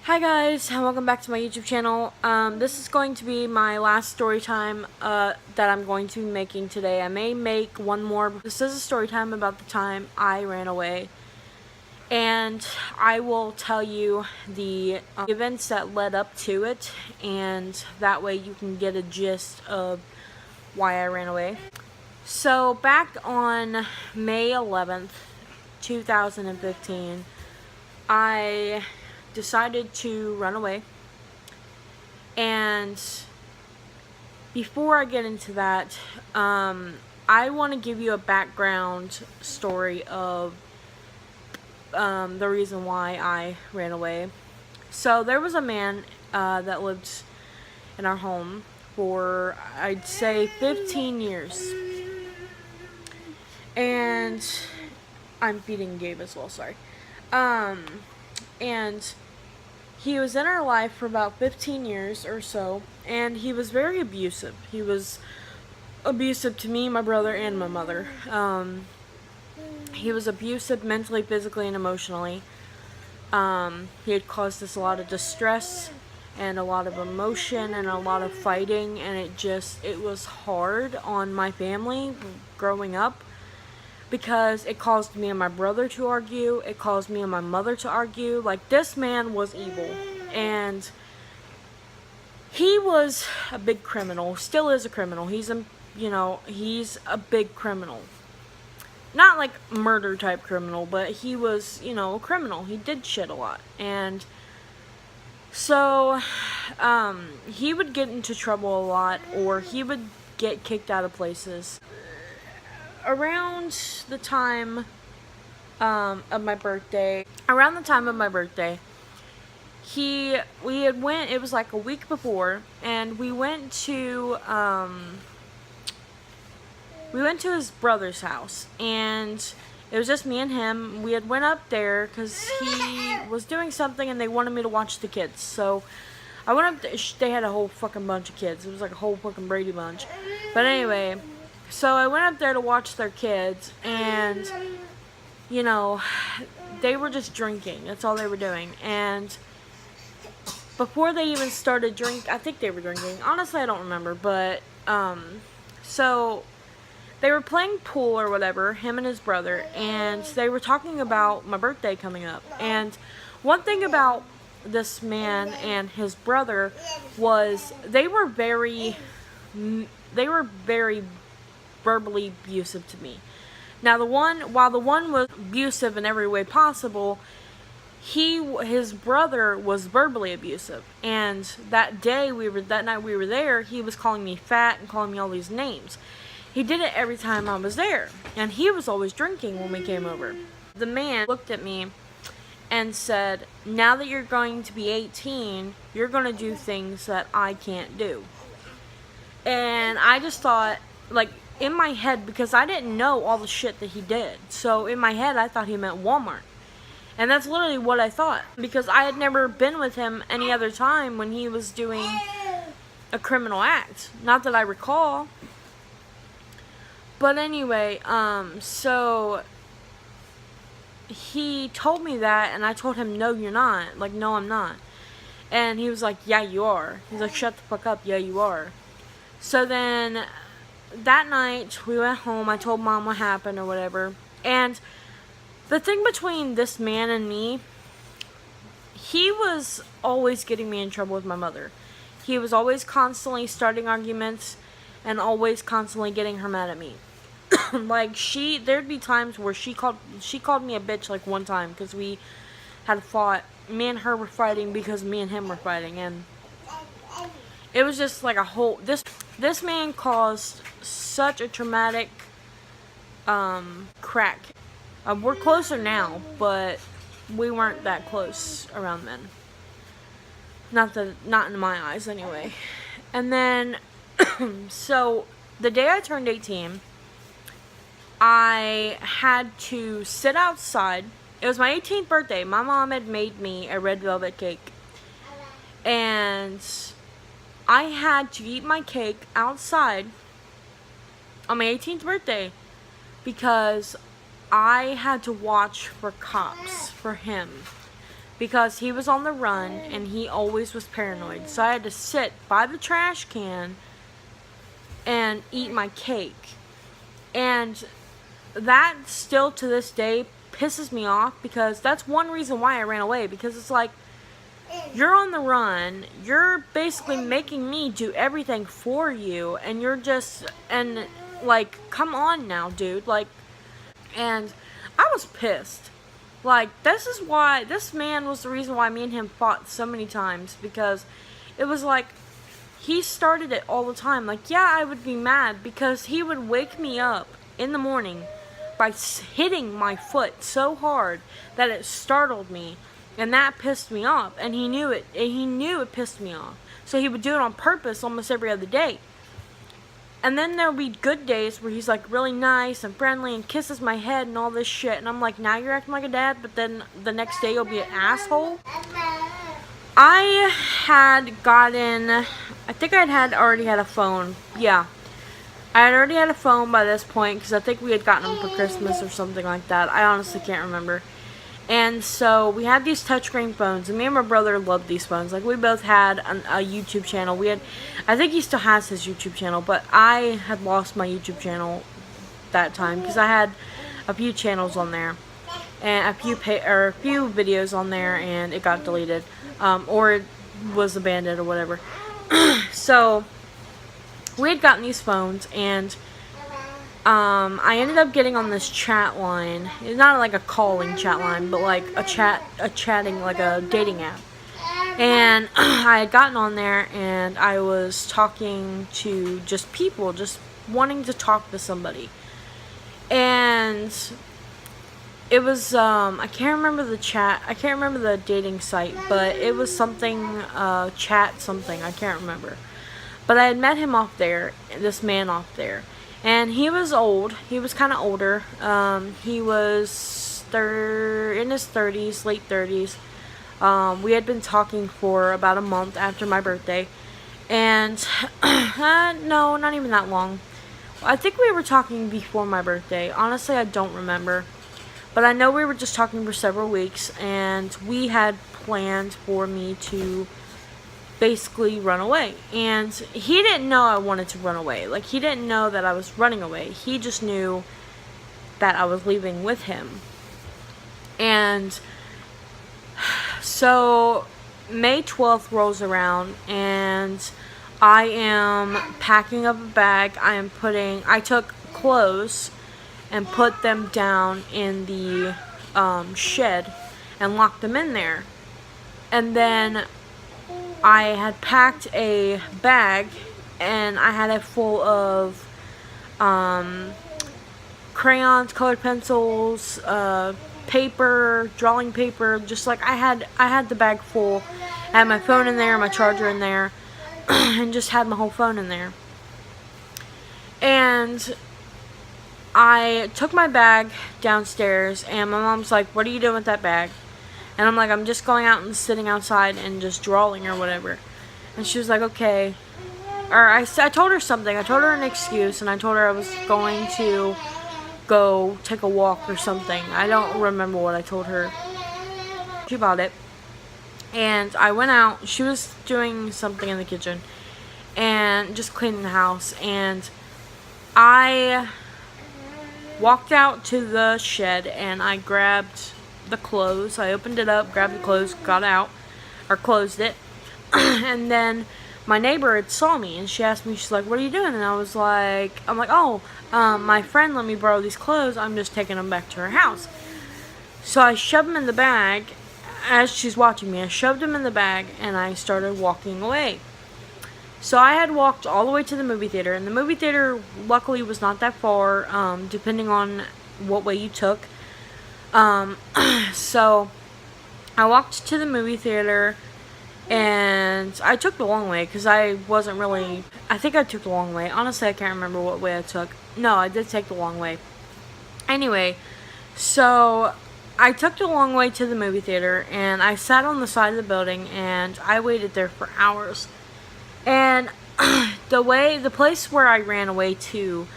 Hi guys, and welcome back to my YouTube channel. This is going to be my last story time that I'm going to be making today. I may make one more. This is a story time about the time I ran away. And I will tell you the events that led up to it, and that way you can get a gist of why I ran away. So back on May 11th, 2015, I decided to run away. And before I get into that, I want to give you a background story of the reason why I ran away. So there was a man that lived in our home for, I'd say, 15 years. And I'm feeding Gabe as well, sorry. And he was in our life for about 15 years or so, and he was very abusive. He was abusive to me, my brother, and my mother. He was abusive mentally, physically, and emotionally. He had caused us a lot of distress and a lot of emotion and a lot of fighting, and it was hard on my family growing up, because it caused me and my brother to argue. It caused me and my mother to argue. Like, this man was evil. And he was a big criminal. Still is a criminal. He's a big criminal. Not like murder type criminal, but he was, a criminal. He did shit a lot. And so, he would get into trouble a lot, or he would get kicked out of places. Around the time of my birthday, it was like a week before, and we went to his brother's house, and it was just me and him. We had went up there because he was doing something, and they wanted me to watch the kids. So I went up there. They had a whole fucking bunch of kids. It was like a whole fucking Brady bunch. But anyway, so I went up there to watch their kids, and, they were just drinking. That's all they were doing. And before they even started I think they were drinking. Honestly, I don't remember. But, so they were playing pool or whatever, him and his brother, and they were talking about my birthday coming up. And one thing about this man and his brother was they were very verbally abusive to me. Now, while the one was abusive in every way possible, his brother was verbally abusive. And that night we were there, he was calling me fat and calling me all these names. He did it every time I was there, and he was always drinking when we came over. The man looked at me and said, "Now that you're going to be 18, you're going to do things that I can't do." And I just thought, like, in my head, because I didn't know all the shit that he did. So in my head, I thought he meant Walmart. And that's literally what I thought, because I had never been with him any other time when he was doing a criminal act. Not that I recall. But anyway, so he told me that, and I told him, "No, you're not." Like, "No, I'm not." And he was like, "Yeah, you are." He's like, "Shut the fuck up. Yeah, you are." So then that night, we went home. I told Mom what happened or whatever. And the thing between this man and me, he was always getting me in trouble with my mother. He was always constantly starting arguments and always constantly getting her mad at me. Like, there'd be times where she called me a bitch, like, one time, because we had fought. Me and her were fighting because me and him were fighting, and it was just like a whole, this man caused such a traumatic crack. We're closer now, but we weren't that close around then. Not in my eyes anyway. And then so the day I turned 18, I had to sit outside. It was my 18th birthday. My mom had made me a red velvet cake, and I had to eat my cake outside on my 18th birthday because I had to watch for cops for him, because he was on the run and he always was paranoid. So I had to sit by the trash can and eat my cake. And that still to this day pisses me off, because that's one reason why I ran away, because it's like, you're on the run, you're basically making me do everything for you, and you're just, and like, come on now, dude, like, and I was pissed. Like, this is why, this man was the reason why me and him fought so many times, because it was like, he started it all the time. Like, yeah, I would be mad because he would wake me up in the morning by hitting my foot so hard that it startled me, and that pissed me off, and he knew it pissed me off, so he would do it on purpose almost every other day. And then there would be good days where he's like really nice and friendly and kisses my head and all this shit, and I'm like, now you're acting like a dad, but then the next day you'll be an asshole. I had gotten, I think already had a phone. Yeah, I had already had a phone by this point, because I think we had gotten them for Christmas or something like that. I honestly can't remember. And so we had these touchscreen phones, and me and my brother loved these phones. Like, we both had a YouTube channel. I think he still has his YouTube channel, but I had lost my YouTube channel that time, because I had a few channels on there and a few videos on there, and it got deleted, or it was abandoned or whatever. So we had gotten these phones, and I ended up getting on this chat line. It's not like a calling chat line, but like a chatting, like a dating app. And I had gotten on there, and I was talking to just people, just wanting to talk to somebody. And it was, I can't remember the dating site, but it was something, chat something, I can't remember. But I had met him off there, this man off there. And he was old. He was kind of older. He was in his 30s, late 30s. We had been talking for about a month after my birthday. And, no, not even that long. I think we were talking before my birthday. Honestly, I don't remember. But I know we were just talking for several weeks. And we had planned for me to basically run away. And he didn't know I wanted to run away. Like, he didn't know that I was running away. He just knew that I was leaving with him. And so May 12th rolls around, and I am packing up a bag. I took clothes and put them down in the shed and locked them in there. And then I had packed a bag, and I had it full of crayons, colored pencils, paper, drawing paper. Just like I had the bag full. I had my phone in there, my charger in there, and just had my whole phone in there. And I took my bag downstairs, and my mom's like, "What are you doing with that bag?" And I'm like, "I'm just going out and sitting outside and just drawing or whatever." And she was like, "Okay." Or I told her something. I told her an excuse, and I told her I was going to go take a walk or something. I don't remember what I told her. She bought it. And I went out. She was doing something in the kitchen and just cleaning the house. And I walked out to the shed, and I grabbed the clothes. I opened it up, grabbed the clothes, got out, or closed it. And then my neighbor had saw me, and she asked me, she's like, "What are you doing?" And I'm like, "Oh, my friend let me borrow these clothes. I'm just taking them back to her house." So I shoved them in the bag. As she's watching me, I shoved them in the bag, and I started walking away. So I had walked all the way to the movie theater, and the movie theater luckily was not that far, depending on what way you took. So I walked to the movie theater, and I took the long way, because I think I took the long way. Honestly, I can't remember what way I took. No, I did take the long way. Anyway, so I took the long way to the movie theater, and I sat on the side of the building, and I waited there for hours. And the place where I ran away to,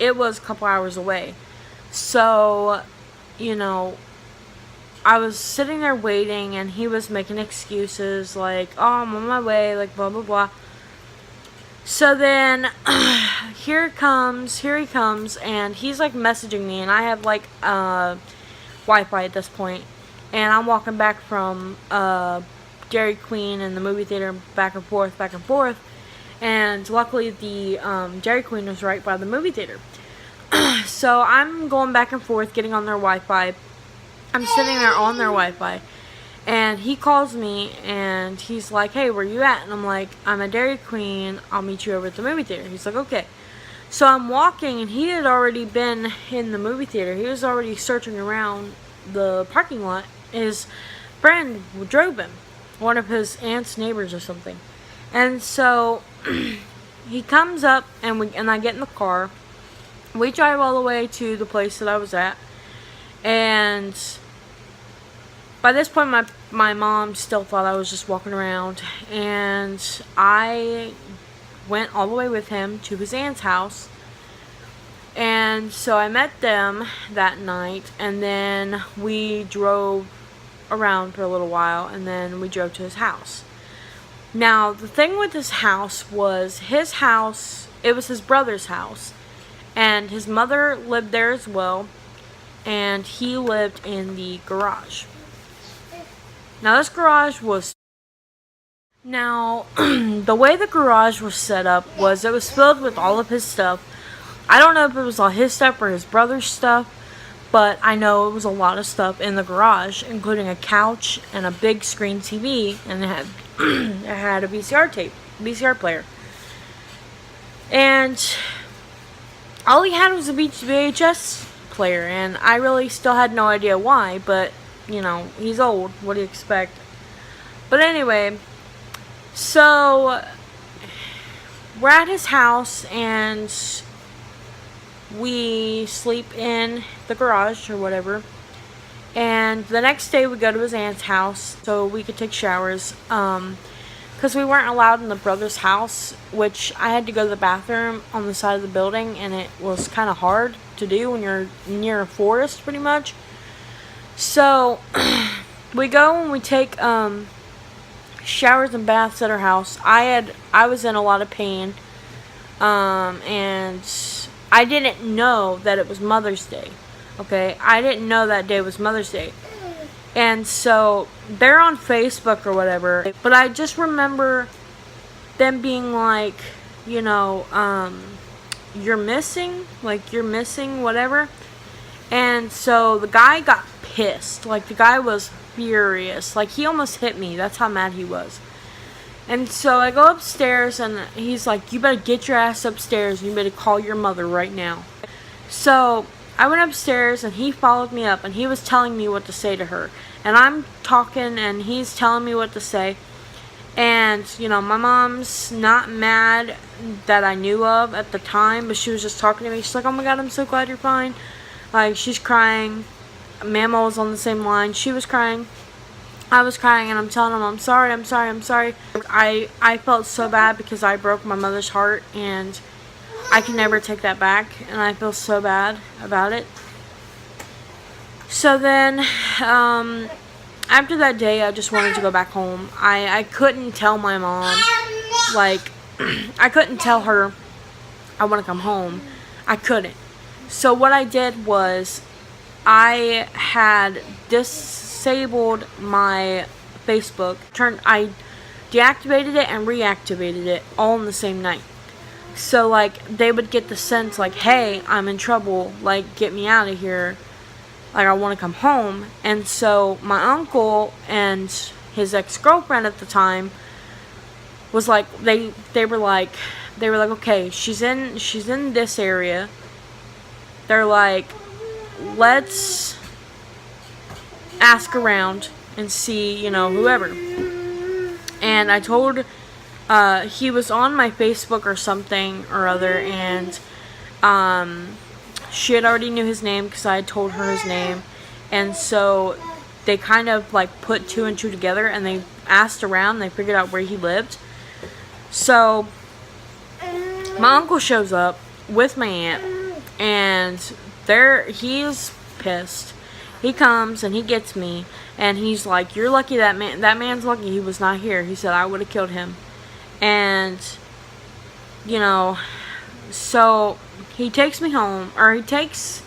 it was a couple hours away. So, I was sitting there waiting, and he was making excuses like, oh, I'm on my way, like, blah, blah, blah. So then, here he comes, and he's, like, messaging me, and I have, like, Wi-Fi at this point, and I'm walking back from, Dairy Queen and the movie theater, back and forth, and luckily the, Dairy Queen was right by the movie theater. So I'm going back and forth, getting on their Wi-Fi. I'm sitting there on their Wi-Fi, and he calls me, and he's like, hey, where you at? And I'm like, I'm at Dairy Queen, I'll meet you over at the movie theater. He's like, okay. So I'm walking, and he had already been in the movie theater. He was already searching around the parking lot. His friend drove him, one of his aunt's neighbors or something. And so he comes up, and I get in the car. We drive all the way to the place that I was at, and by this point my mom still thought I was just walking around, and I went all the way with him to his aunt's house. And so I met them that night, and then we drove around for a little while, and then we drove to his house. Now, the thing with this house was, it was his brother's house, and his mother lived there as well, and he lived in the garage. Now, this garage was... Now, the way the garage was set up was it was filled with all of his stuff. I don't know if it was all his stuff or his brother's stuff, but I know it was a lot of stuff in the garage, including a couch and a big screen TV, and it had a VCR player. And all he had was a VHS player, and I really still had no idea why, but, you know, he's old. What do you expect? But anyway, so we're at his house, and we sleep in the garage or whatever. And the next day we go to his aunt's house so we could take showers. Because we weren't allowed in the brother's house, which I had to go to the bathroom on the side of the building, and it was kind of hard to do when you're near a forest, pretty much. So we go and we take showers and baths at our house. I was in a lot of pain, and I didn't know that it was Mother's Day. Okay, I didn't know that day was Mother's Day. And so they're on Facebook or whatever, but I just remember them being like, you know, you're missing, whatever. And so the guy got pissed. Like, the guy was furious. Like, he almost hit me. That's how mad he was. And so I go upstairs, and he's like, you better get your ass upstairs, and you better call your mother right now. So I went upstairs, and he followed me up, and he was telling me what to say to her. And I'm talking, and he's telling me what to say. And, you know, my mom's not mad that I knew of at the time, but she was just talking to me. She's like, oh my God, I'm so glad you're fine. Like, she's crying. Mama was on the same line. She was crying. I was crying, and I'm telling him, I'm sorry. I felt so bad because I broke my mother's heart, and I can never take that back, and I feel so bad about it. So then, after that day, I just wanted to go back home. I couldn't tell my mom, like, I couldn't tell her I want to come home. I couldn't. So what I did was, I had disabled my Facebook. I deactivated it and reactivated it all in the same night. So, like, they would get the sense, like, hey, I'm in trouble. Like, get me out of here. Like, I want to come home. And so my uncle and his ex-girlfriend at the time was like, they were like, okay, she's in this area. They're like, let's ask around and see, you know, whoever. And I told, he was on my Facebook or something or other, and she had already knew his name because I had told her his name. And so they kind of like put two and two together, and they asked around, and they figured out where he lived. So my uncle shows up with my aunt, and he's pissed. He comes and he gets me, and he's like, "You're lucky that man's lucky he was not here." He said, "I would have killed him." And, you know, so he takes me home, or he takes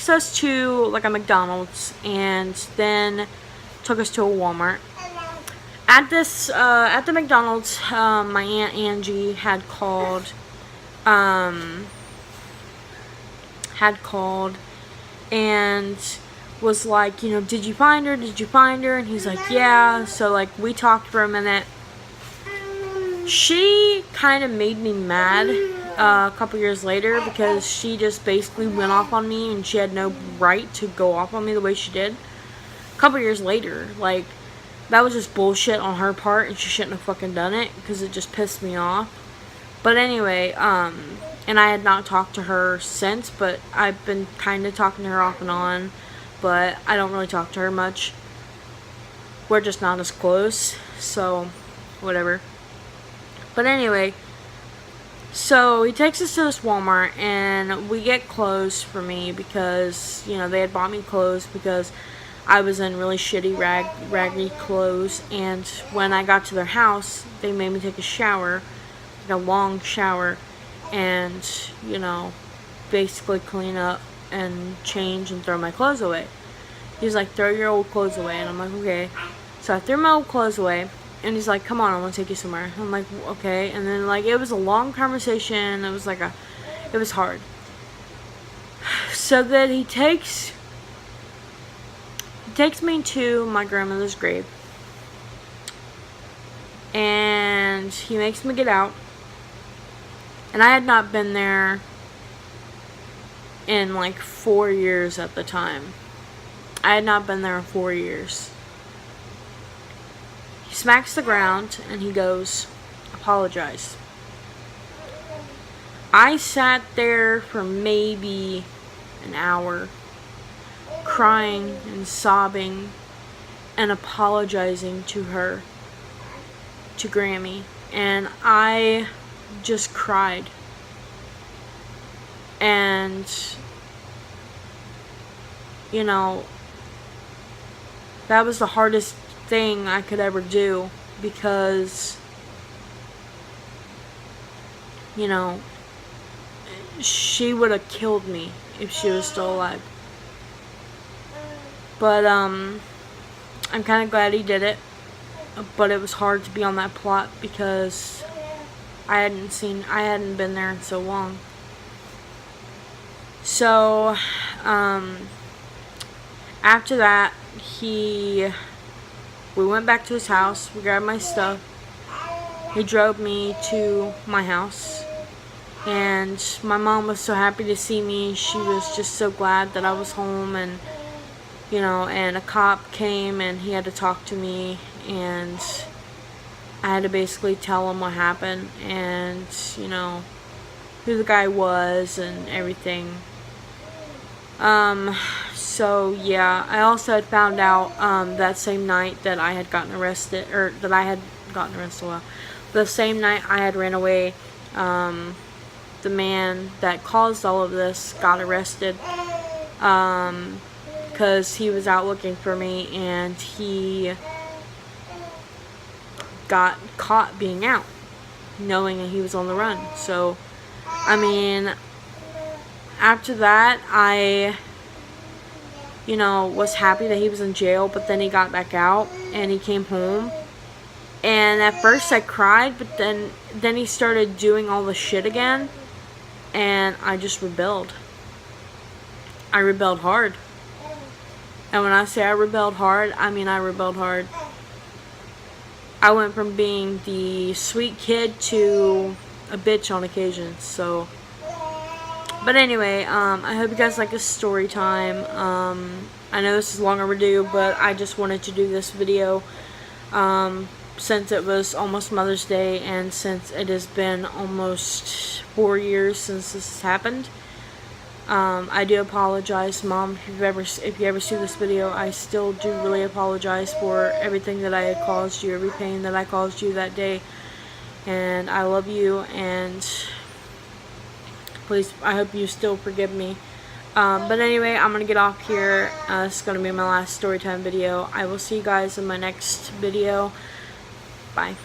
us to like a McDonald's, and then took us to a Walmart. At the McDonald's, my Aunt Angie had called, and was like, "Did you find her? Did you find her?" And he's like, "Yeah." So like we talked for a minute. She kind of made me mad a couple years later, because she just basically went off on me, and she had no right to go off on me the way she did. A couple years later, like, that was just bullshit on her part, and she shouldn't have fucking done it, because it just pissed me off. But anyway, and I had not talked to her since, but I've been kind of talking to her off and on, but I don't really talk to her much. We're just not as close, so whatever. But anyway, so he takes us to this Walmart, and we get clothes for me, because, they had bought me clothes because I was in really shitty, raggedy clothes. And when I got to their house, they made me take a shower, like a long shower, and, basically clean up and change and throw my clothes away. He's like, "Throw your old clothes away." And I'm like, "Okay." So I threw my old clothes away, and he's like, "Come on, I want to take you somewhere." I'm like, "Okay." And then, like, it was a long conversation. It was like it was hard. So then he takes me to my grandmother's grave, and he makes me get out. And I had not been there in like 4 years at the time. I had not been there in 4 years. He smacks the ground and he goes, "Apologize." I sat there for maybe an hour, crying and sobbing and apologizing to her, to Grammy, and I just cried. And that was the hardest thing I could ever do, because she would have killed me if she was still alive. But I'm kind of glad he did it, but it was hard to be on that plot, because I hadn't been there in so long. So after that, we went back to his house. We grabbed my stuff. He drove me to my house, and my mom was so happy to see me. She was just so glad that I was home, and and a cop came, and he had to talk to me, and I had to basically tell him what happened, and who the guy was and everything. So yeah, I also had found out that same night that I had gotten arrested, the same night I had ran away, the man that caused all of this got arrested, because he was out looking for me, and he got caught being out, knowing that he was on the run. So, after that, I was happy that he was in jail, but then he got back out, and he came home, and at first I cried, but then he started doing all the shit again, and I just rebelled. I rebelled hard. And when I say I rebelled hard, I mean I rebelled hard. I went from being the sweet kid to a bitch on occasion. So, but anyway, I hope you guys like this story time. I know this is long overdue, but I just wanted to do this video since it was almost Mother's Day, and since it has been almost 4 years since this has happened. I do apologize, Mom, if you ever see this video. I still do really apologize for everything that I had caused you, every pain that I caused you that day, and I love you, and please, I hope you still forgive me. But anyway, I'm gonna get off here. This is gonna be my last story time video. I will see you guys in my next video. Bye.